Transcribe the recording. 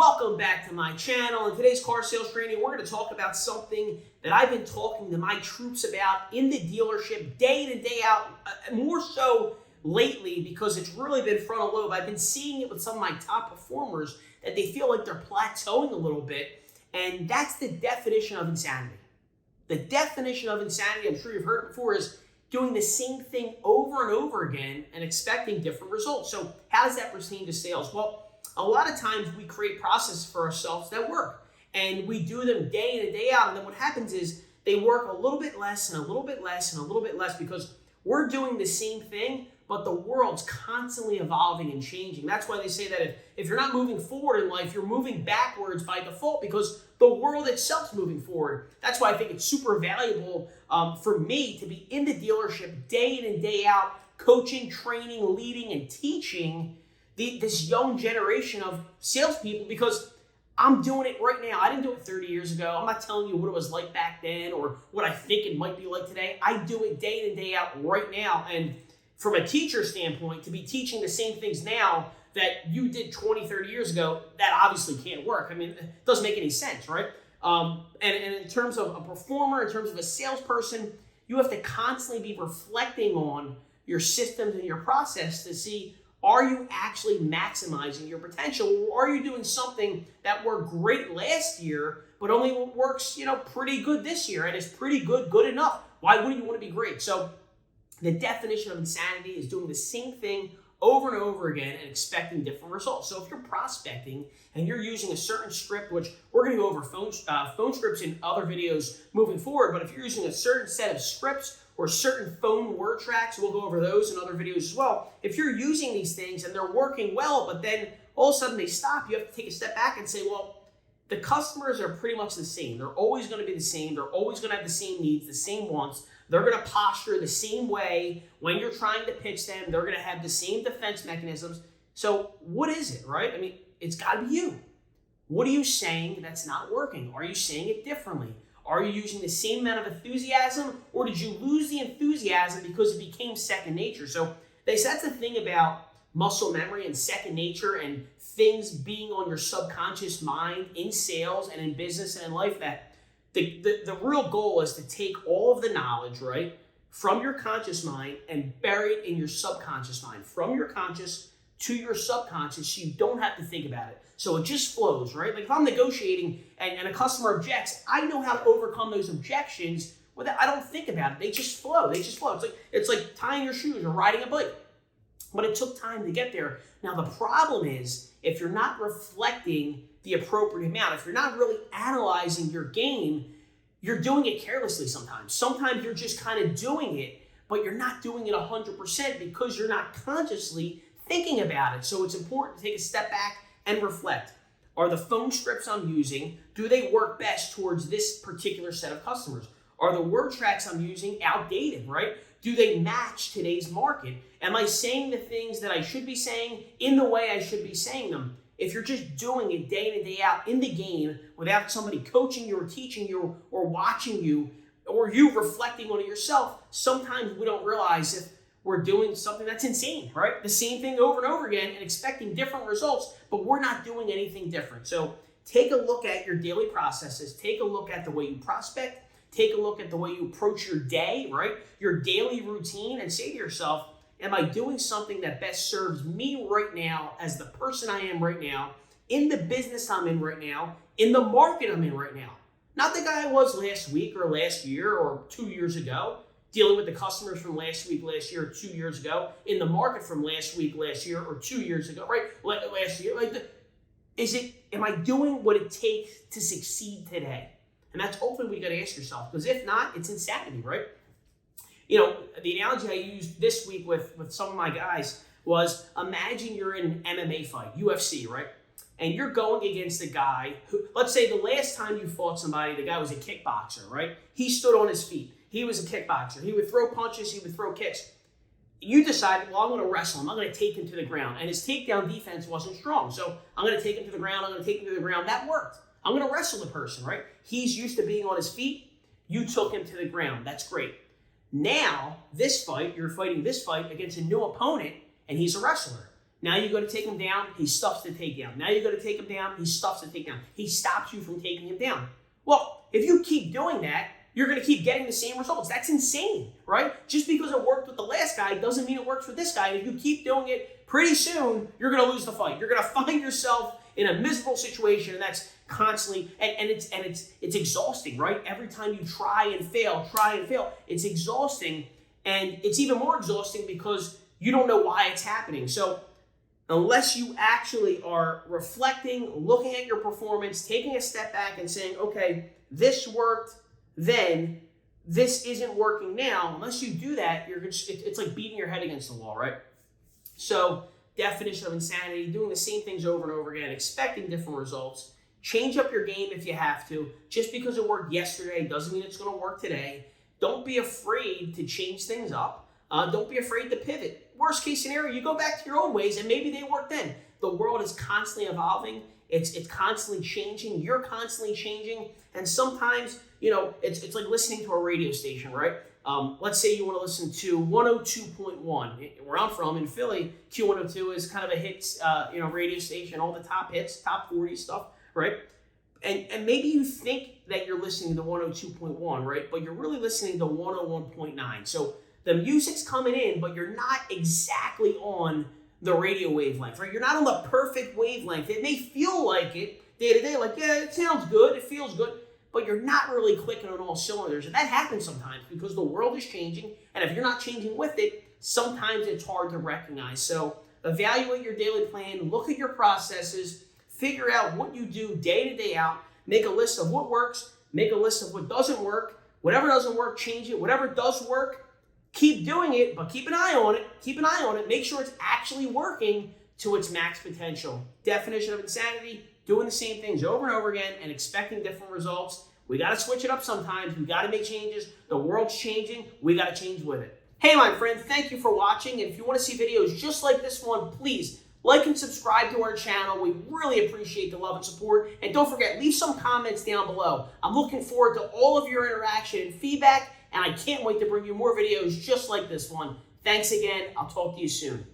welcome back to my channel. In today's car sales training, we're going to talk about something that I've been talking to my troops about in the dealership day in and day out, more so lately because it's really been frontal lobe. I've been seeing it with some of my top performers that they feel like they're plateauing a little bit, and that's the definition of insanity. The definition of insanity, I'm sure you've heard it before, is doing the same thing over and over again and expecting different results. So how does that pertain to sales? Well, a lot of times we create processes for ourselves that work, and we do them day in and day out, and then what happens is they work a little bit less and a little bit less and a little bit less because we're doing the same thing, but the world's constantly evolving and changing. That's why they say that if you're not moving forward in life, you're moving backwards by default because the world itself's moving forward. That's why I think it's super valuable for me to be in the dealership day in and day out, coaching, training, leading, and teaching this young generation of salespeople, because I'm doing it right now. I didn't do it 30 years ago. I'm not telling you what it was like back then or what I think it might be like today. I do it day in and day out right now. And from a teacher standpoint, to be teaching the same things now that you did 20, 30 years ago, that obviously can't work. I mean, it doesn't make any sense, right? And in terms of a performer, in terms of a salesperson, you have to constantly be reflecting on your systems and your process to see, are you actually maximizing your potential, or are you doing something that worked great last year, but only works, pretty good this year, and is pretty good enough? Why wouldn't you want to be great? So the definition of insanity is doing the same thing over and over again and expecting different results. So if you're prospecting and you're using a certain script, which we're going to go over phone scripts in other videos moving forward, but if you're using a certain set of scripts or certain phone word tracks, we'll go over those in other videos as well. If you're using these things and they're working well, but then all of a sudden they stop, you have to take a step back and say, well, the customers are pretty much the same. They're always going to be the same. They're always going to have the same needs, the same wants. They're going to posture the same way when you're trying to pitch them. They're going to have the same defense mechanisms. So what is it, right? I mean, it's got to be you. What are you saying that's not working? Are you saying it differently? Are you using the same amount of enthusiasm, or did you lose the enthusiasm because it became second nature? So that's the thing about muscle memory and second nature and things being on your subconscious mind in sales and in business and in life, that the real goal is to take all of the knowledge, right, from your conscious mind and bury it in your subconscious mind, from your conscious to your subconscious, so you don't have to think about it. So it just flows, right? Like if I'm negotiating and a customer objects, I know how to overcome those objections without, I don't think about it. They just flow. It's like tying your shoes or riding a bike. But it took time to get there. Now the problem is, if you're not reflecting the appropriate amount, if you're not really analyzing your game, you're doing it carelessly sometimes. Sometimes you're just kind of doing it, but you're not doing it 100% because you're not consciously thinking about it. So it's important to take a step back and reflect. Are the phone scripts I'm using, do they work best towards this particular set of customers? Are the word tracks I'm using outdated, right? Do they match today's market? Am I saying the things that I should be saying in the way I should be saying them? If you're just doing it day in and day out in the game without somebody coaching you or teaching you or watching you, or you reflecting on it yourself, sometimes we don't realize if we're doing something that's insane, right? The same thing over and over again and expecting different results, but we're not doing anything different. So take a look at your daily processes. Take a look at the way you prospect. Take a look at the way you approach your day, right? Your daily routine, and say to yourself, am I doing something that best serves me right now as the person I am right now, in the business I'm in right now, in the market I'm in right now? Not the guy I was last week or last year or 2 years ago, dealing with the customers from last week, last year, or 2 years ago, in the market from last week, last year, or 2 years ago, right? Last year. Am I doing what it takes to succeed today? And that's ultimately what you got to ask yourself, because if not, it's insanity, right? The analogy I used this week with some of my guys was, imagine you're in an MMA fight, UFC, right? And you're going against a guy who, let's say the last time you fought somebody, the guy was a kickboxer, right? He stood on his feet. He was a kickboxer. He would throw punches. He would throw kicks. You decided, well, I'm going to wrestle him. I'm going to take him to the ground. And his takedown defense wasn't strong. So I'm going to take him to the ground. I'm going to take him to the ground. That worked. I'm going to wrestle the person, right? He's used to being on his feet. You took him to the ground. That's great. Now, this fight, you're fighting this fight against a new opponent, and he's a wrestler. Now you go to take him down, he stuffs the takedown. Now you go to take him down, he stuffs the takedown. He stops you from taking him down. Well, if you keep doing that, you're going to keep getting the same results. That's insane, right? Just because it worked with the last guy doesn't mean it works with this guy. If you keep doing it, pretty soon you're going to lose the fight. You're going to find yourself in a miserable situation, and that's constantly, and it's exhausting, right? Every time you try and fail, it's exhausting, and it's even more exhausting because you don't know why it's happening. So unless you actually are reflecting, looking at your performance, taking a step back and saying, okay, this worked then, this isn't working now, unless you do that, it's like beating your head against the wall, right? So definition of insanity, doing the same things over and over again, expecting different results. Change up your game if you have to. Just because it worked yesterday doesn't mean it's going to work today. Don't be afraid to change things up. Don't be afraid to pivot. Worst case scenario, you go back to your old ways and maybe they work then. The world is constantly evolving. It's constantly changing. You're constantly changing. And sometimes, it's like listening to a radio station, right? Let's say you want to listen to 102.1. Where I'm from in Philly, Q102 is kind of a hits, radio station, all the top hits, top 40 stuff, right? And maybe you think that you're listening to 102.1, right? But you're really listening to 101.9. So the music's coming in, but you're not exactly on the radio wavelength, right? You're not on the perfect wavelength. It may feel like it day to day, like, yeah, it sounds good, it feels good, but you're not really clicking on all cylinders. And that happens sometimes because the world is changing, and if you're not changing with it, sometimes it's hard to recognize. So evaluate your daily plan, look at your processes, figure out what you do day to day out, make a list of what works, make a list of what doesn't work. Whatever doesn't work, change it. Whatever does work, keep doing it, but keep an eye on it. Keep an eye on it. Make sure it's actually working to its max potential. Definition of insanity, doing the same things over and over again and expecting different results. We got to switch it up sometimes. We got to make changes. The world's changing. We got to change with it. Hey, my friend, thank you for watching. And if you want to see videos just like this one, please like and subscribe to our channel. We really appreciate the love and support. And don't forget, leave some comments down below. I'm looking forward to all of your interaction and feedback, and I can't wait to bring you more videos just like this one. Thanks again. I'll talk to you soon.